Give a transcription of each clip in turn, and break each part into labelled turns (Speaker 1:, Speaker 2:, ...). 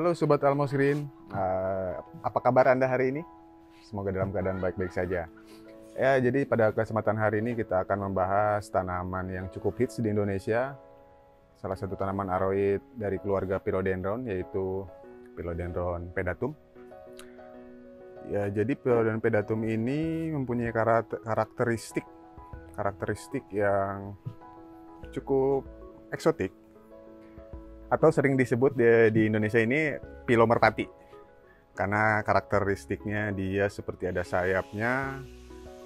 Speaker 1: Halo Sobat Almosrin, apa kabar Anda hari ini? Semoga dalam keadaan baik-baik saja. Ya, jadi pada kesempatan hari ini kita akan membahas tanaman yang cukup hits di Indonesia. Salah satu tanaman aroid dari keluarga Philodendron, yaitu Philodendron pedatum. Ya, jadi Philodendron pedatum ini mempunyai karakteristik yang cukup eksotik, atau sering disebut di Indonesia ini Philo merpati, karena karakteristiknya dia seperti ada sayapnya,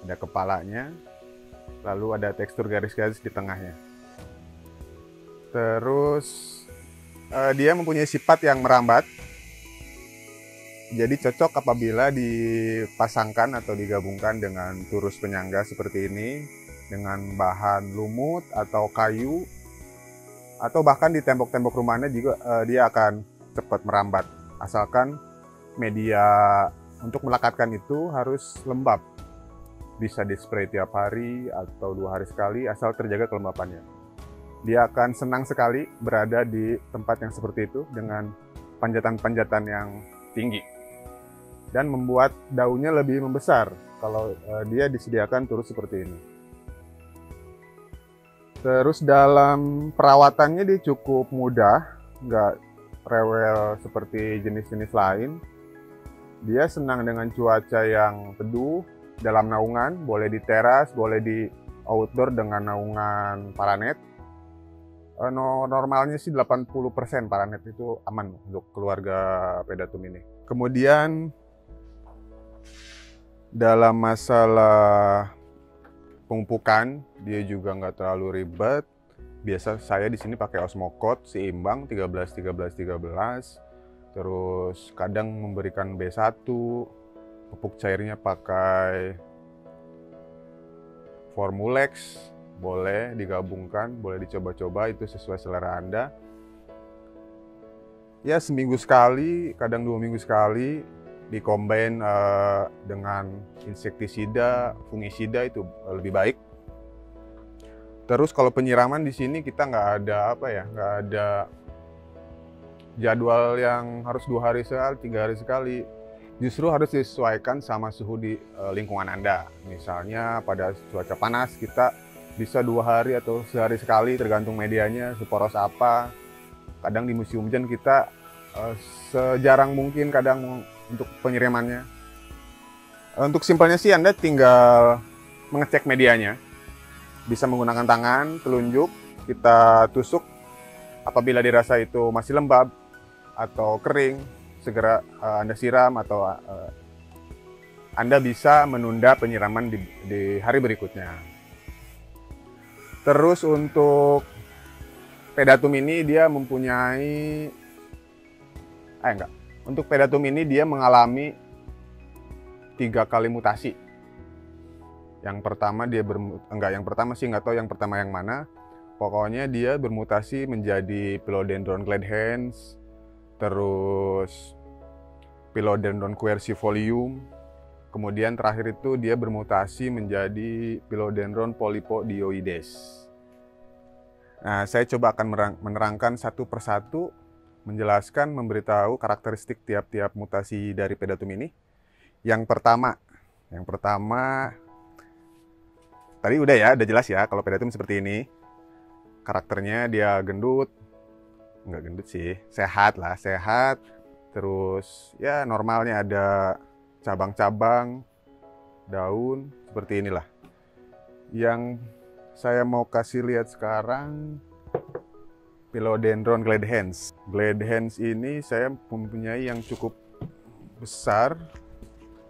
Speaker 1: ada kepalanya, lalu ada tekstur garis-garis di tengahnya. Terus dia mempunyai sifat yang merambat, jadi cocok apabila dipasangkan atau digabungkan dengan turus penyangga seperti ini, dengan bahan lumut atau kayu, atau bahkan di tembok-tembok rumahnya juga dia akan cepat merambat, asalkan media untuk melekatkan itu harus lembab. Bisa di-spray tiap hari atau 2 hari sekali, asal terjaga kelembapannya. Dia akan senang sekali berada di tempat yang seperti itu dengan panjatan-panjatan yang tinggi, dan membuat daunnya lebih membesar kalau dia disediakan turus seperti ini. Terus dalam perawatannya dia cukup mudah, nggak rewel seperti jenis-jenis lain. Dia senang dengan cuaca yang teduh, dalam naungan, boleh di teras, boleh di outdoor dengan naungan paranet. Normalnya sih 80% paranet itu aman untuk keluarga pedatum ini. Kemudian dalam masalah pemupukan, dia juga nggak terlalu ribet. Biasa saya di sini pakai Osmocote seimbang 13-13-13. Terus kadang memberikan B1, pupuk cairnya pakai Formulex, boleh digabungkan, boleh dicoba-coba, itu sesuai selera Anda. Ya, seminggu sekali, kadang 2 minggu sekali, dikombin dengan insektisida, fungisida itu lebih baik. Terus kalau penyiraman di sini kita nggak ada jadwal yang harus 2 hari sekali, 3 hari sekali. Justru harus disesuaikan sama suhu di lingkungan Anda. Misalnya pada cuaca panas kita bisa 2 hari atau sehari sekali, tergantung medianya seporos apa. Kadang di musim hujan kita sejarang mungkin kadang untuk penyiramannya. Untuk simpelnya sih Anda tinggal mengecek medianya. Bisa menggunakan tangan, telunjuk, kita tusuk. Apabila dirasa itu masih lembab atau kering, segera Anda siram, atau Anda bisa menunda penyiraman di hari berikutnya. Terus untuk pedatum ini dia mempunyai Untuk pedatum ini dia mengalami 3 kali mutasi. Yang pertama nggak tahu yang pertama yang mana. Pokoknya dia bermutasi menjadi Philodendron Gladhens, terus Philodendron quercifolium. Kemudian terakhir itu dia bermutasi menjadi Philodendron polypodioides. Nah, saya coba akan menerangkan satu persatu, menjelaskan, memberitahu karakteristik tiap-tiap mutasi dari pedatum ini. Yang pertama, tadi udah jelas ya kalau pedatum seperti ini. Karakternya dia nggak gendut sih, sehat. Terus ya normalnya ada cabang-cabang, daun, seperti inilah. Yang saya mau kasih lihat sekarang, Philodendron Gladhens. Gladhens ini saya mempunyai yang cukup besar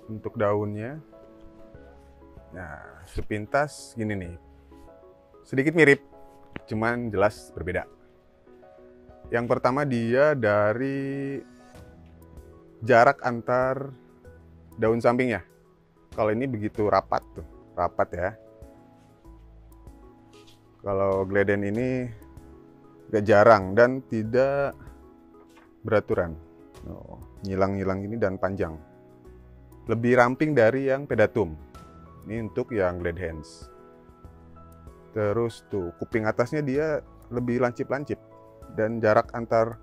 Speaker 1: untuk daunnya. Nah, sepintas gini nih. Sedikit mirip, cuman jelas berbeda. Yang pertama dia dari jarak antar daun sampingnya. Kalau ini begitu rapat ya. Kalau Gladhens ini agak jarang dan tidak beraturan. Nyilang-nyilang ini dan panjang. Lebih ramping dari yang pedatum. Ini untuk yang Gladhens. Terus tuh kuping atasnya dia lebih lancip-lancip, dan jarak antar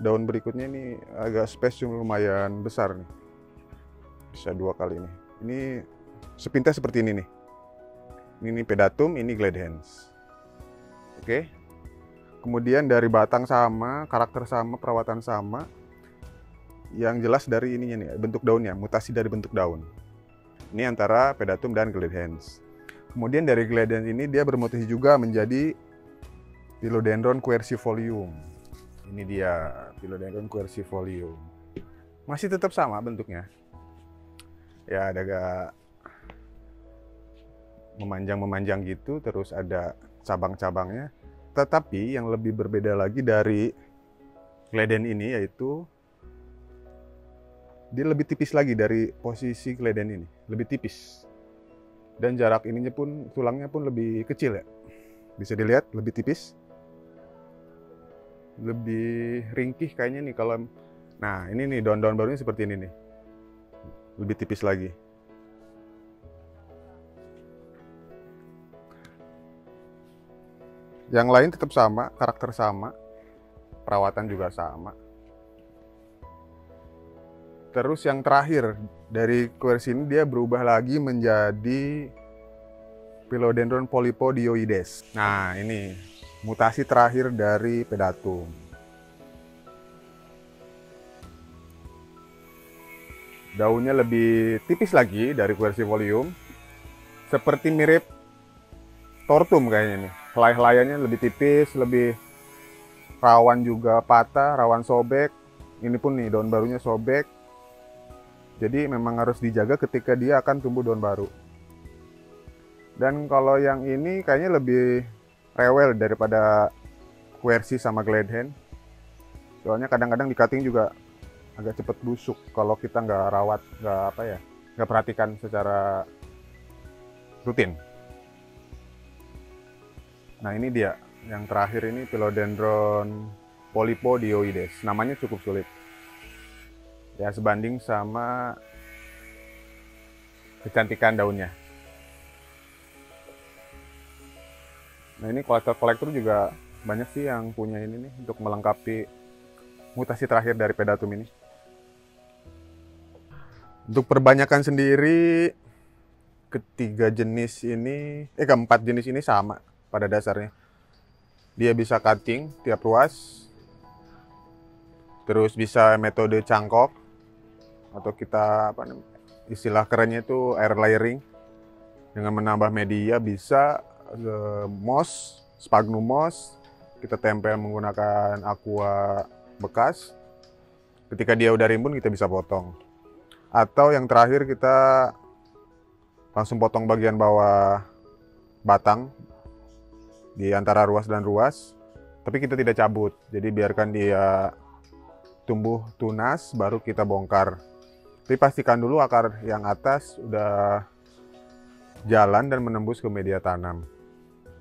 Speaker 1: daun berikutnya ini agak space lumayan besar nih. Bisa 2 kali nih. Ini sepintas seperti ini nih. Ini pedatum, ini glad hands. Oke. Kemudian dari batang sama, karakter sama, perawatan sama. Yang jelas dari ininya nih, bentuk daunnya, mutasi dari bentuk daun. Ini antara pedatum dan glad hands. Kemudian dari glad hands ini dia bermutasi juga menjadi Philodendron quercifolium. Ini dia Philodendron quercifolium. Masih tetap sama bentuknya. Ya ada agak memanjang gitu, terus ada cabang-cabangnya. Tetapi yang lebih berbeda lagi dari gleden ini yaitu dia lebih tipis lagi dari posisi gleden ini, lebih tipis. Dan jarak ininya pun, tulangnya pun lebih kecil ya. Bisa dilihat lebih tipis. Lebih ringkih kayaknya nih kalau. Nah, ini nih daun-daun barunya seperti ini nih. Lebih tipis lagi. Yang lain tetap sama, karakter sama, perawatan juga sama. Terus yang terakhir dari quercy ini dia berubah lagi menjadi Philodendron polypodioides. Nah ini mutasi terakhir dari pedatum. Daunnya lebih tipis lagi dari quercifolium, seperti mirip tortum kayaknya nih. Helai-helaiannya lebih tipis, lebih rawan juga patah, rawan sobek. Ini pun nih daun barunya sobek. Jadi memang harus dijaga ketika dia akan tumbuh daun baru. Dan kalau yang ini kayaknya lebih rewel daripada quercy sama glad hand. Soalnya kadang-kadang di cutting juga agak cepat busuk kalau kita nggak rawat, nggak perhatikan secara rutin. Nah ini dia, yang terakhir ini Philodendron polypodioides. Namanya cukup sulit. Ya sebanding sama kecantikan daunnya. Nah ini kolektor-kolektor juga banyak sih yang punya ini nih untuk melengkapi mutasi terakhir dari pedatum ini. Untuk perbanyakan sendiri, keempat jenis ini sama pada dasarnya. Dia bisa cutting tiap ruas, terus bisa metode cangkok, atau kita istilah kerennya itu air layering. Dengan menambah media bisa moss, sphagnum moss, kita tempel menggunakan aqua bekas. Ketika dia udah rimbun kita bisa potong. Atau yang terakhir kita langsung potong bagian bawah batang di antara ruas dan ruas, tapi kita tidak cabut. Jadi biarkan dia tumbuh tunas, baru kita bongkar. Tapi pastikan dulu akar yang atas udah jalan dan menembus ke media tanam.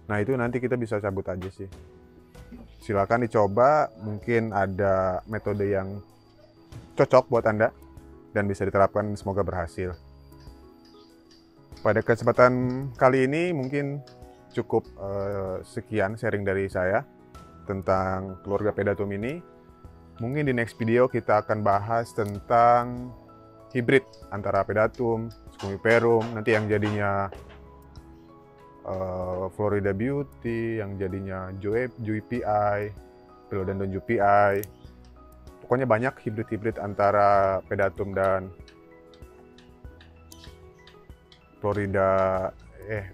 Speaker 1: Nah itu nanti kita bisa cabut aja sih. Silakan dicoba, mungkin ada metode yang cocok buat Anda dan bisa diterapkan, semoga berhasil. Pada kesempatan kali ini mungkin cukup sekian sharing dari saya tentang keluarga pedatum ini. Mungkin di next video kita akan bahas tentang hibrid antara pedatum, scumiperum, nanti yang jadinya Florida Beauty, yang jadinya Juipi, Philodendron Juipi. Pokoknya banyak hibrid-hibrid antara pedatum dan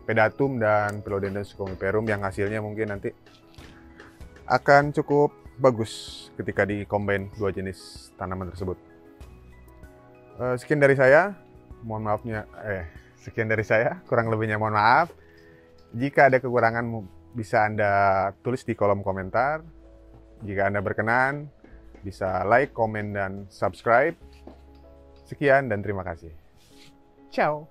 Speaker 1: pedatum dan Philodendron scumiperum yang hasilnya mungkin nanti akan cukup bagus ketika di-combine dua jenis tanaman tersebut. Sekian dari saya, sekian dari saya, kurang lebihnya mohon maaf. Jika ada kekurangan bisa Anda tulis di kolom komentar. Jika Anda berkenan, bisa like, komen, dan subscribe. Sekian dan terima kasih. Ciao!